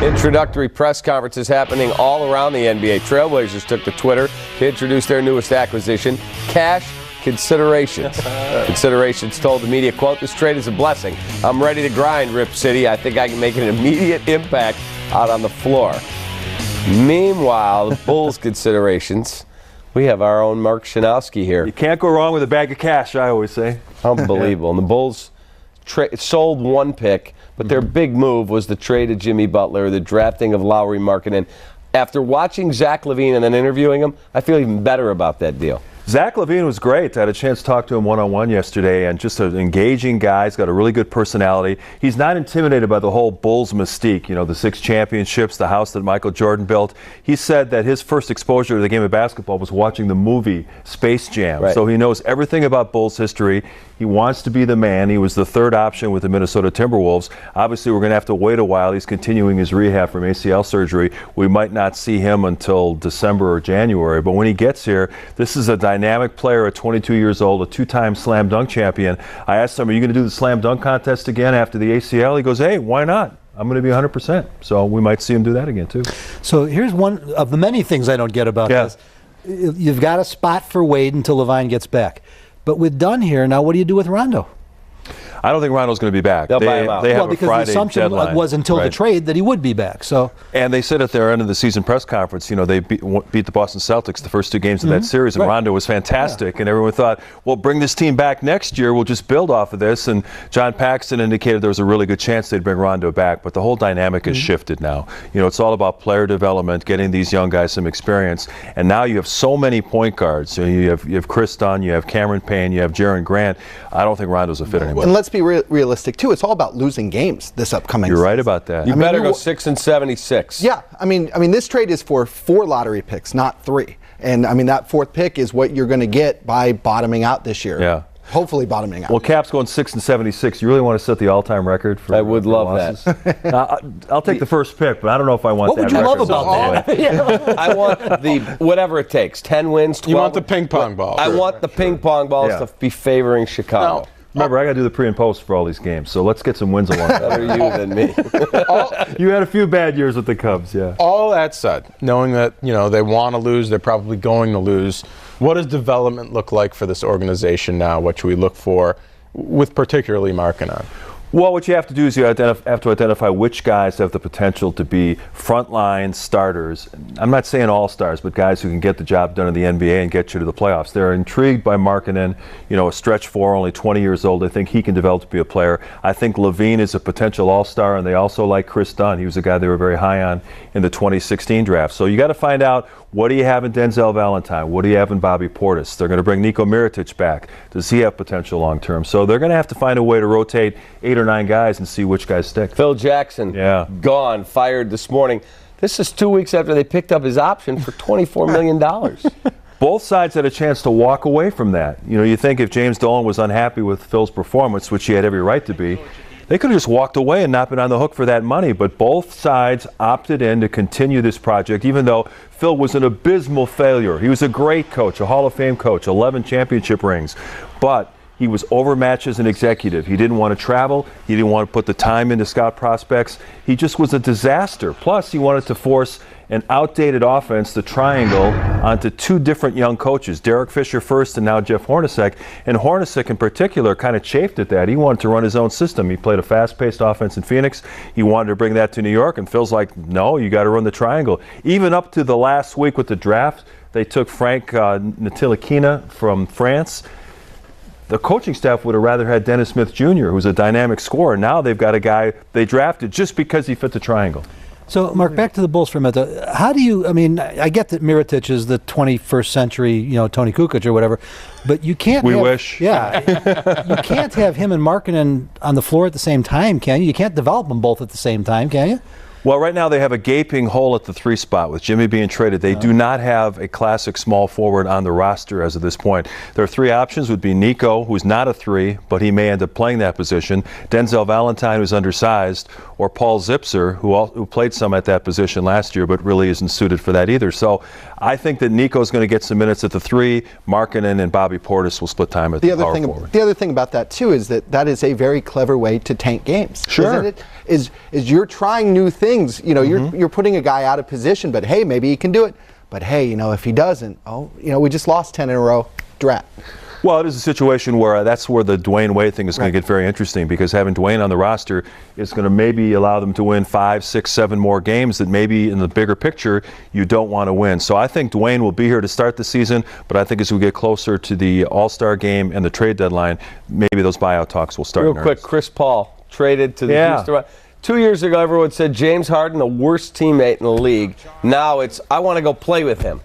Introductory press conferences happening all around the NBA. Trailblazers took to Twitter to introduce their newest acquisition, cash considerations. Considerations told the media, quote, "This trade is a blessing. I'm ready to grind, Rip City. I think I can make an immediate impact out on the floor." Meanwhile, the Bulls considerations, we have our own Mark Shanowski here. You can't go wrong with a bag of cash, I always say. Unbelievable. And the Bulls sold one pick, but their big move was the trade of Jimmy Butler, the drafting of Lauri Markkanen. After watching Zach LaVine and then interviewing him, I feel even better about that deal. Zach LaVine was great. I had a chance to talk to him one-on-one yesterday, and just an engaging guy. He's got a really good personality. He's not intimidated by the whole Bulls mystique, you know, the 6 championships, the house that Michael Jordan built. He said that his first exposure to the game of basketball was watching the movie Space Jam. Right. So he knows everything about Bulls history. He wants to be the man. He was the 3rd option with the Minnesota Timberwolves. Obviously, we're going to have to wait a while. He's continuing his rehab from ACL surgery. We might not see him until December or January. But when he gets here, this is a dynamic player at 22 years old, a 2-time slam dunk champion. I asked him, are you going to do the slam dunk contest again after the ACL? He goes, hey, why not? I'm going to be 100%. So we might see him do that again, too. So here's one of the many things I don't get about this. You've got a spot for Wade until LaVine gets back. But with Dunn here, now what do you do with Rondo? I don't think Rondo's going to be back. They'll buy him out. They have because a Friday the assumption deadline. was until the trade that he would be back. So, and they said at their end of the season press conference, you know, they beat the Boston Celtics the first 2 games of that series, and Rondo was fantastic. And everyone thought, well, bring this team back next year. We'll just build off of this. And John Paxson indicated there was a really good chance they'd bring Rondo back. But the whole dynamic has shifted now. You know, it's all about player development, getting these young guys some experience. And now you have so many point guards. So you have Chris Dunn, you have Cameron Payne, you have Jaren Grant. I don't think Rondo's a fit anymore. And let's be realistic too. It's all about losing games this upcoming You're right season. about that. You better go 6-76. Yeah, I mean, this trade is for 4 lottery picks, not 3. And I mean, that 4th pick is what you're going to get by bottoming out this year. Yeah. Hopefully bottoming out. Well, Cap's going 6-76. You really want to set the all-time record for? I would love losses? That. I'll take the first pick, but I don't know if I want what that. What would you record. love about that? I want the whatever it takes, 10 wins, 12. You want the ping pong ball. I want the ping pong balls to be favoring Chicago. Remember, I got to do the pre and post for all these games, so let's get some wins along the way. Better you than me. You had a few bad years with the Cubs, yeah. All that said, knowing that, you know, they want to lose, they're probably going to lose, what does development look like for this organization now? What should we look for with particularly Markkanen? Well, what you have to do is you have to identify which guys have the potential to be frontline starters. I'm not saying all-stars, but guys who can get the job done in the NBA and get you to the playoffs. They're intrigued by Markkanen, you know, a stretch 4, only 20 years old. They think he can develop to be a player. I think LaVine is a potential all-star, and they also like Chris Dunn. He was a guy they were very high on in the 2016 draft. So you got to find out, what do you have in Denzel Valentine? What do you have in Bobby Portis? They're going to bring Niko Mirotic back. Does he have potential long-term? So they're going to have to find a way to rotate 8 or 9 guys and see which guys stick. Phil Jackson, gone, fired this morning. This is 2 weeks after they picked up his option for $24 million. Both sides had a chance to walk away from that. You know, you think if James Dolan was unhappy with Phil's performance, which he had every right to be, they could have just walked away and not been on the hook for that money. But both sides opted in to continue this project, even though Phil was an abysmal failure. He was a great coach, a Hall of Fame coach, 11 championship rings. But he was overmatched as an executive. He didn't want to travel. He didn't want to put the time into scout prospects. He just was a disaster. Plus, he wanted to force an outdated offense, the triangle, onto 2 different young coaches, Derek Fisher first and now Jeff Hornacek. And Hornacek in particular kind of chafed at that. He wanted to run his own system. He played a fast-paced offense in Phoenix. He wanted to bring that to New York, and Phil's like, no, you got to run the triangle. Even up to the last week with the draft, they took Frank Ntilikina from France. The coaching staff would have rather had Dennis Smith Jr., who's a dynamic scorer. Now they've got a guy they drafted just because he fit the triangle. So, Mark, back to the Bulls for a minute. How do you, I mean, I get that Mirotic is the 21st century, you know, Tony Kukoc or whatever, but you can't wish. Yeah. You can't have him and Markkanen on the floor at the same time, can you? You can't develop them both at the same time, can you? Well, right now they have a gaping hole at the 3 spot with Jimmy being traded. They do not have a classic small forward on the roster as of this point. Their 3 options would be Nico, who's not a 3, but he may end up playing that position, Denzel Valentine, who's undersized, or Paul Zipser, who played some at that position last year, but really isn't suited for that either. So I think that Nico's going to get some minutes at the 3. Markkanen and Bobby Portis will split time at the power forward. The other thing about that too is that is a very clever way to tank games. Sure. Isn't it? Is you're trying new things. You know, you're putting a guy out of position, but hey, maybe he can do it. But hey, you know, if he doesn't, we just lost 10 in a row. Drat. Well, it is a situation where that's where the Dwayne Wade thing is going to get very interesting, because having Dwayne on the roster is going to maybe allow them to win 5, 6, 7 more games that maybe in the bigger picture you don't want to win. So I think Dwayne will be here to start the season, but I think as we get closer to the All-Star game and the trade deadline, maybe those buyout talks will start. Real quick, Chris Paul traded to the Houston. 2 years ago, everyone said James Harden, the worst teammate in the league. Now it's, I want to go play with him.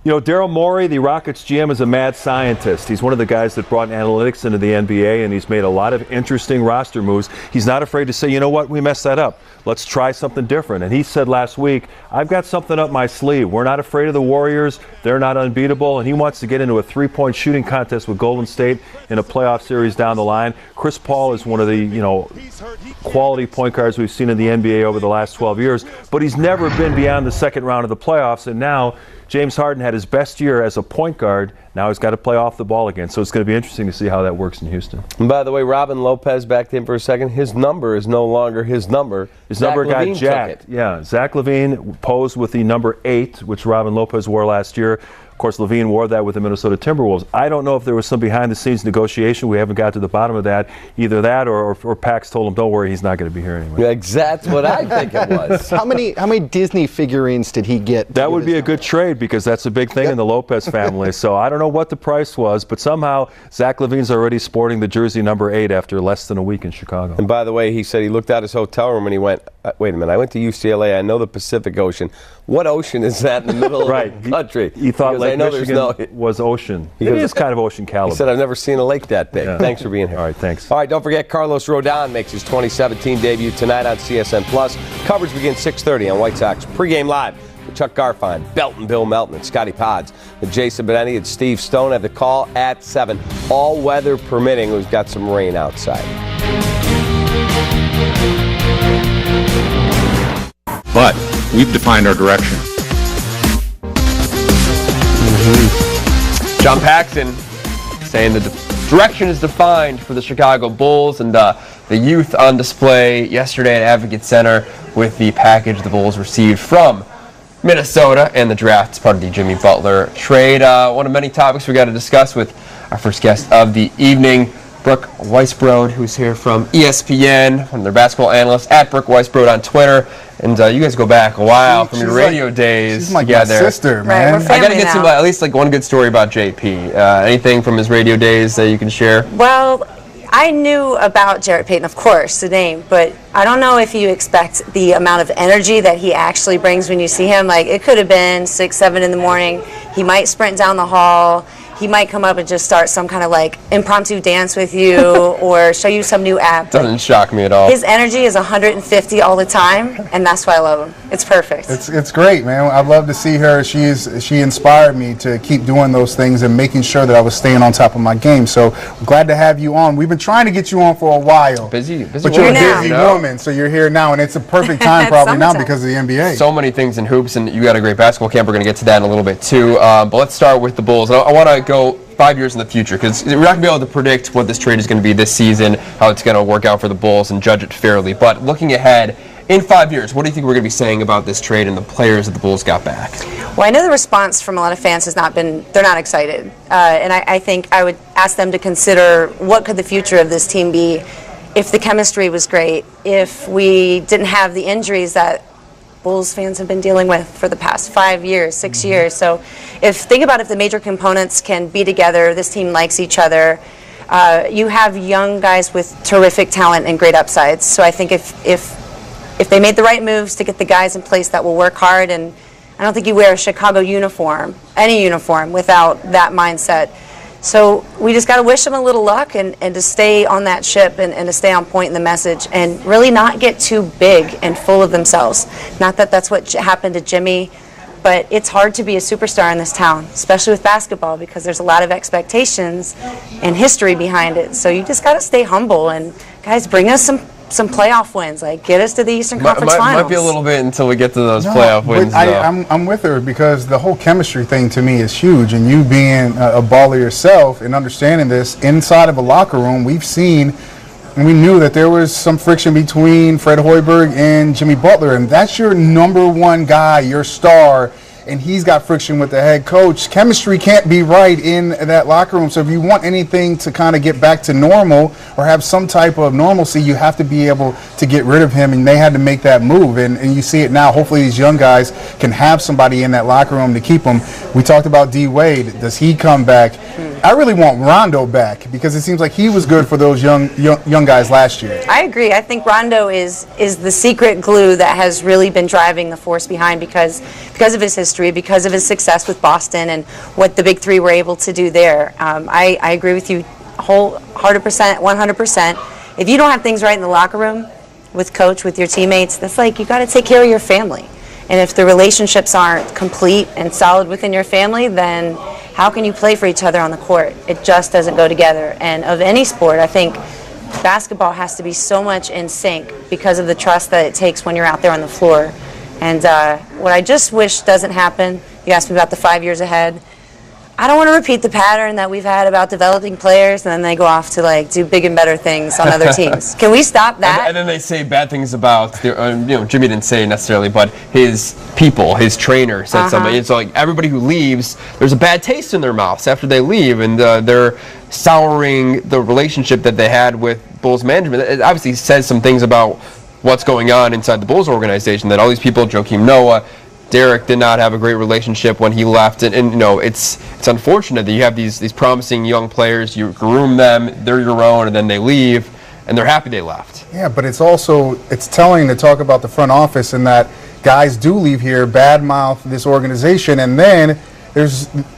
You know, Daryl Morey, the Rockets GM, is a mad scientist. He's one of the guys that brought analytics into the NBA, and he's made a lot of interesting roster moves. He's not afraid to say, you know what, we messed that up. Let's try something different. And he said last week, I've got something up my sleeve. We're not afraid of the Warriors. They're not unbeatable. And he wants to get into a 3-point shooting contest with Golden State in a playoff series down the line. Chris Paul is one of the, quality point guards we've seen in the NBA over the last 12 years. But he's never been beyond the second round of the playoffs. And now James Harden had his best year as a point guard. Now he's got to play off the ball again. So it's going to be interesting to see how that works in Houston. And by the way, Robin Lopez, back to him for a second, his number is no longer his number. His number got jacked. Yeah, Zach LaVine posed with the number 8, which Robin Lopez wore last year. Of course, LaVine wore that with the Minnesota Timberwolves. I don't know if there was some behind-the-scenes negotiation. We haven't got to the bottom of that. Either that or Pax told him, don't worry, he's not going to be here anyway. Yeah, that's what I think it was. How many Disney figurines did he get? That would be a good trade, because that's a big thing in the Lopez family. So I don't know what the price was, but somehow Zach LaVine's already sporting the jersey number 8 after less than a week in Chicago. And by the way, he said he looked out his hotel room and he went, wait a minute, I went to UCLA. I know the Pacific Ocean. What ocean is that in the middle of the country? He thought Lake Michigan was ocean. It is kind of ocean caliber. He said, I've never seen a lake that big. Yeah. Thanks for being here. All right, thanks. All right, don't forget Carlos Rodon makes his 2017 debut tonight on CSN+. Coverage begins 6:30 on White Sox Pregame Live with Chuck Garfien, Belton, Bill Melton, and Scotty Pods. And Jason Benetti and Steve Stone have the call at 7. All weather permitting. We've got some rain outside. But we've defined our direction. John Paxson saying the direction is defined for the Chicago Bulls, and the youth on display yesterday at Advocate Center with the package the Bulls received from Minnesota and the draft as part of the Jimmy Butler trade. One of many topics we got to discuss with our first guest of the evening, Brooke Weisbrod, who's here from ESPN, one of their basketball analysts, at Brooke Weisbrod on Twitter. And you guys go back a while from your radio days. She's like together. My sister, man. Right, I got to get some, at least like one good story about JP. Anything from his radio days that you can share? Well, I knew about Jarrett Payton, of course, the name, but I don't know if you expect the amount of energy that he actually brings when you see him. Like, it could have been 6, 7 in the morning. He might sprint down the hall. He might come up and just start some kind of like impromptu dance with you or show you some new app. Doesn't shock me at all. His energy is 150 all the time, and that's why I love him. It's perfect. It's great, man. I love to see her. She inspired me to keep doing those things and making sure that I was staying on top of my game. So I'm glad to have you on. We've been trying to get you on for a while. Busy but you're a busy woman, so you're here now, and it's a perfect time probably now because of the NBA. So many things in hoops, and you got a great basketball camp. We're going to get to that in a little bit too. But let's start with the Bulls. I want to go 5 years in the future, because we're not going to be able to predict what this trade is going to be this season, how it's going to work out for the Bulls, and judge it fairly. But looking ahead, in 5 years, what do you think we're going to be saying about this trade and the players that the Bulls got back? Well, I know the response from a lot of fans has not been, they're not excited. And I think I would ask them to consider what could the future of this team be if the chemistry was great, if we didn't have the injuries that Bulls fans have been dealing with for the past 5 years, 6 years. So think about if the major components can be together, this team likes each other. You have young guys with terrific talent and great upsides. So I think if they made the right moves to get the guys in place that will work hard, and I don't think you wear a Chicago uniform, any uniform, without that mindset. So we just got to wish them a little luck and to stay on that ship and to stay on point in the message and really not get too big and full of themselves. Not that that's what happened to Jimmy, but it's hard to be a superstar in this town, especially with basketball, because there's a lot of expectations and history behind it. So you just got to stay humble and, guys, bring us some some playoff wins. Like, get us to the Eastern Conference Finals. Might be a little bit until we get to those playoff wins. I'm with her because the whole chemistry thing to me is huge. And you being a baller yourself and understanding this, inside of a locker room, we've seen and we knew that there was some friction between Fred Hoiberg and Jimmy Butler. And that's your number one guy, your star. And he's got friction with the head coach. Chemistry can't be right in that locker room. So if you want anything to kind of get back to normal or have some type of normalcy, you have to be able to get rid of him. And they had to make that move. And you see it now. Hopefully these young guys can have somebody in that locker room to keep them. We talked about D. Wade. Does he come back? I really want Rondo back because it seems like he was good for those young guys last year. I agree. I think Rondo is the secret glue that has really been driving the force behind because of his history, because of his success with Boston and what the big three were able to do there. I agree with you 100%. If you don't have things right in the locker room with coach, with your teammates, that's like you got to take care of your family. And if the relationships aren't complete and solid within your family, then how can you play for each other on the court? It just doesn't go together. And of any sport, I think basketball has to be so much in sync because of the trust that it takes when you're out there on the floor. And what I just wish doesn't happen, you asked me about the 5 years ahead, I don't want to repeat the pattern that we've had about developing players and then they go off to like do big and better things on other teams. Can we stop that? And then they say bad things about, Jimmy didn't say it necessarily, but his people, his trainer said something. It's like everybody who leaves, there's a bad taste in their mouths after they leave, and they're souring the relationship that they had with Bulls management. It obviously says some things about what's going on inside the Bulls organization, that all these people, Joakim Noah, Derek did not have a great relationship when he left, and it's unfortunate that you have these promising young players, you groom them, they're your own, and then they leave, and they're happy they left. Yeah, but it's telling to talk about the front office and that guys do leave here, badmouth this organization, and then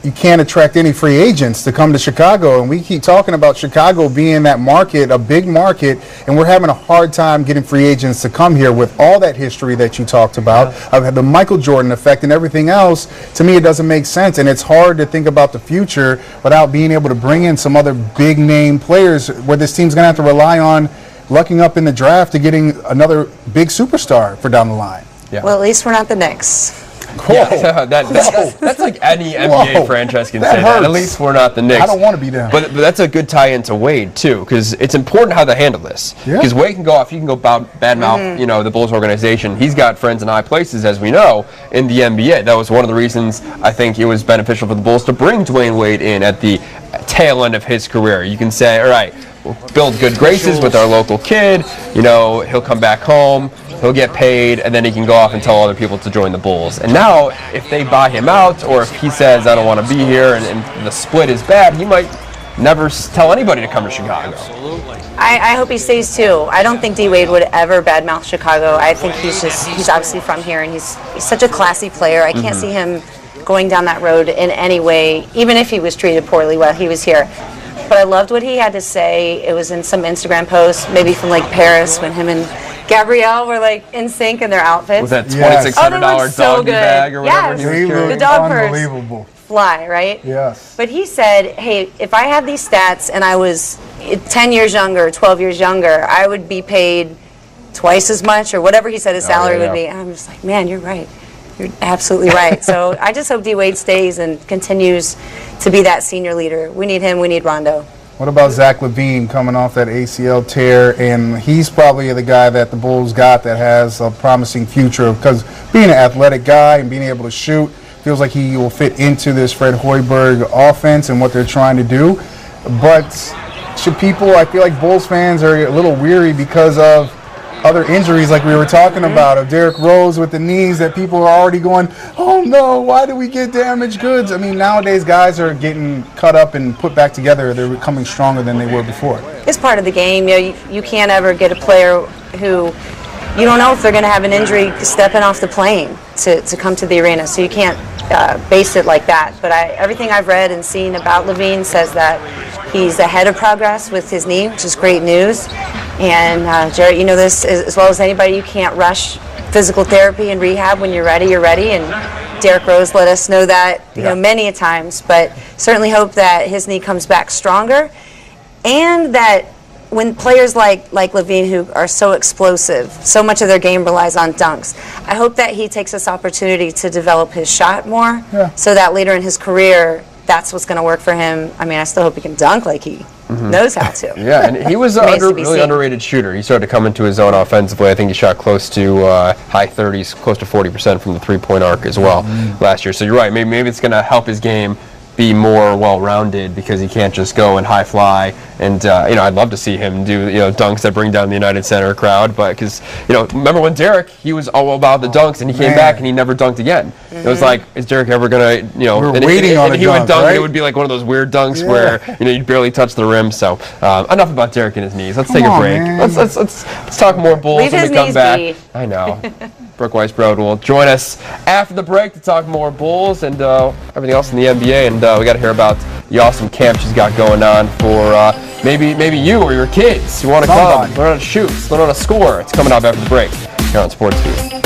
you can't attract any free agents to come to Chicago. And we keep talking about Chicago being that market, a big market, and we're having a hard time getting free agents to come here with all that history that you talked about, of the Michael Jordan effect and everything else. To me, it doesn't make sense, and it's hard to think about the future without being able to bring in some other big name players where this team's going to have to rely on lucking up in the draft to getting another big superstar for down the line. Yeah. Well, at least we're not the Knicks. Yeah, that's like any NBA franchise can say that. At least we're not the Knicks. I don't want to be them. But that's a good tie-in to Wade, too, because it's important how they handle this. Because Wade can go off, he can go badmouth, the Bulls organization. He's got friends in high places, as we know, in the NBA. That was one of the reasons I think it was beneficial for the Bulls to bring Dwayne Wade in at the tail end of his career. You can say, all right, we'll build good graces with our local kid. He'll come back home. He'll get paid, and then he can go off and tell other people to join the Bulls. And now, if they buy him out, or if he says, I don't want to be here, and the split is bad, he might never tell anybody to come to Chicago. I hope he stays, too. I don't think D. Wade would ever badmouth Chicago. I think he's obviously from here, and he's such a classy player. I can't see him going down that road in any way, even if he was treated poorly while he was here. But I loved what he had to say. It was in some Instagram post, maybe from like Paris, when him and Gabrielle were like in sync in their outfits. Was that $2,600 doggy bag or whatever he was carrying? The dog purse. Unbelievable. Fly, right? Yes. But he said, hey, if I had these stats and I was 10 years younger, 12 years younger, I would be paid twice as much or whatever he said his salary would be. And I'm just like, man, you're right. You're absolutely right. So I just hope D. Wade stays and continues to be that senior leader. We need him. We need Rondo. What about Zach LaVine coming off that ACL tear? And he's probably the guy that the Bulls got that has a promising future because being an athletic guy and being able to shoot, feels like he will fit into this Fred Hoiberg offense and what they're trying to do. But I feel like Bulls fans are a little weary because of other injuries like we were talking about, of Derrick Rose with the knees, that people are already going, oh no, why do we get damaged goods? I mean, nowadays guys are getting cut up and put back together. They're becoming stronger than they were before. It's part of the game. You can't ever get a player who you don't know if they're going to have an injury stepping off the plane to come to the arena, so you can't base it like that. But everything I've read and seen about LaVine says that he's ahead of progress with his knee, which is great news. And Jarrett, you know this as well as anybody, you can't rush physical therapy and rehab. When you're ready, and Derrick Rose let us know that many a times, but certainly hope that his knee comes back stronger and that when players like LaVine, who are so explosive, so much of their game relies on dunks. I hope that he takes this opportunity to develop his shot more, so that later in his career, that's what's going to work for him. I mean, I still hope he can dunk like he knows how to. Yeah, and he was a really underrated shooter. He started to come into his own offensively. I think he shot close to high 30s, close to 40% from the three-point arc as well last year. So you're right. Maybe it's going to help his game be more well-rounded because he can't just go and high fly. And I'd love to see him do dunks that bring down the United Center crowd. But because remember when Derek, he was all about the dunks, and he came back and he never dunked again. It was like, is Derek ever gonna We're waiting on a he would dunk, dunk, right? and it would be like one of those weird dunks where you'd barely touch the rim. So enough about Derek and his knees. Let's take a break. Let's talk more Bulls Leave when his we come knees back. be. I know. Brooke Weisbrod will join us after the break to talk more Bulls and everything else in the NBA. And we got to hear about the awesome camp she's got going on for maybe you or your kids. You want to come, learn how to shoot, learn how to score. It's coming up after the break here on Sports Beat.